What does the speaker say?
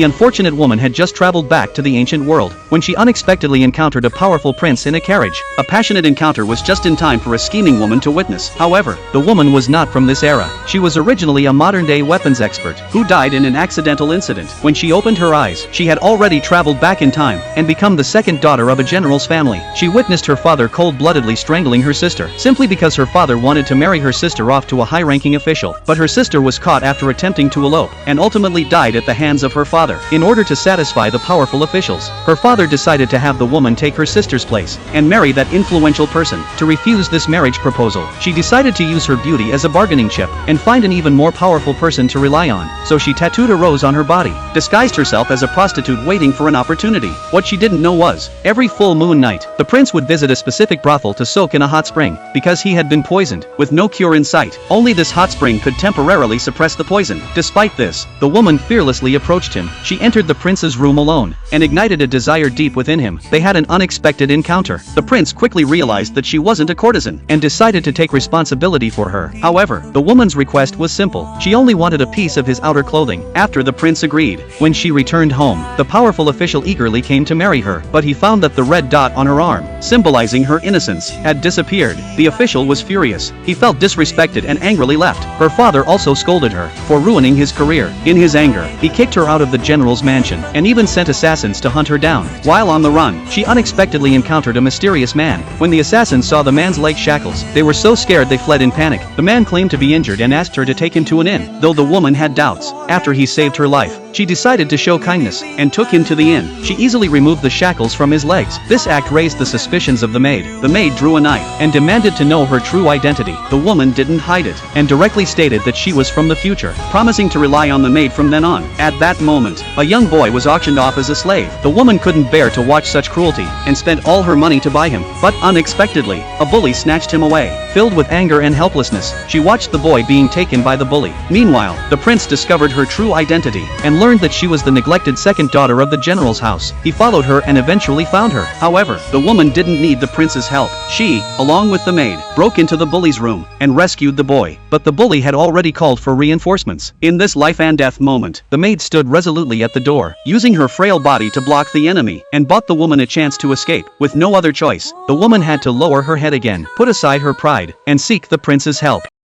The unfortunate woman had just traveled back to the ancient world when she unexpectedly encountered a powerful prince in a carriage. A passionate encounter was just in time for a scheming woman to witness. However, the woman was not from this era. She was originally a modern-day weapons expert who died in an accidental incident. When she opened her eyes, she had already traveled back in time and become the second daughter of a general's family. She witnessed her father cold-bloodedly strangling her sister simply because her father wanted to marry her sister off to a high-ranking official. But her sister was caught after attempting to elope and ultimately died at the hands of her father. In order to satisfy the powerful officials, her father decided to have the woman take her sister's place and marry that influential person. To refuse this marriage proposal, she decided to use her beauty as a bargaining chip and find an even more powerful person to rely on. So she tattooed a rose on her body, disguised herself as a prostitute waiting for an opportunity. What she didn't know was, every full moon night, the prince would visit a specific brothel to soak in a hot spring, because he had been poisoned, with no cure in sight. Only this hot spring could temporarily suppress the poison. Despite this, the woman fearlessly approached him. She entered the prince's room alone and ignited a desire deep within him. They had an unexpected encounter. The prince quickly realized that she wasn't a courtesan and decided to take responsibility for her. However, the woman's request was simple. She only wanted a piece of his outer clothing. After the prince agreed, when she returned home, the powerful official eagerly came to marry her, but he found that the red dot on her arm, symbolizing her innocence, had disappeared. The official was furious. He felt disrespected and angrily left. Her father also scolded her for ruining his career. In his anger, he kicked her out of the general's mansion and even sent assassins to hunt her down. While on the run, she unexpectedly encountered a mysterious man. When the assassins saw the man's leg shackles, they were so scared they fled in panic. The man claimed to be injured and asked her to take him to an inn, though the woman had doubts. After he saved her life, she decided to show kindness and took him to the inn. She easily removed the shackles from his legs. This act raised the suspicions of the maid. The maid drew a knife and demanded to know her true identity. The woman didn't hide it and directly stated that she was from the future, promising to rely on the maid from then on. At that moment, a young boy was auctioned off as a slave. The woman couldn't bear to watch such cruelty and spent all her money to buy him. But unexpectedly, a bully snatched him away. Filled with anger and helplessness, she watched the boy being taken by the bully. Meanwhile, the prince discovered her true identity and learned that she was the neglected second daughter of the general's house. He followed her and eventually found her. However, the woman didn't need the prince's help. She, along with the maid, broke into the bully's room and rescued the boy. But the bully had already called for reinforcements. In this life and death moment, the maid stood resolutely at the door, using her frail body to block the enemy, and bought the woman a chance to escape. With no other choice, the woman had to lower her head again, put aside her pride, and seek the prince's help.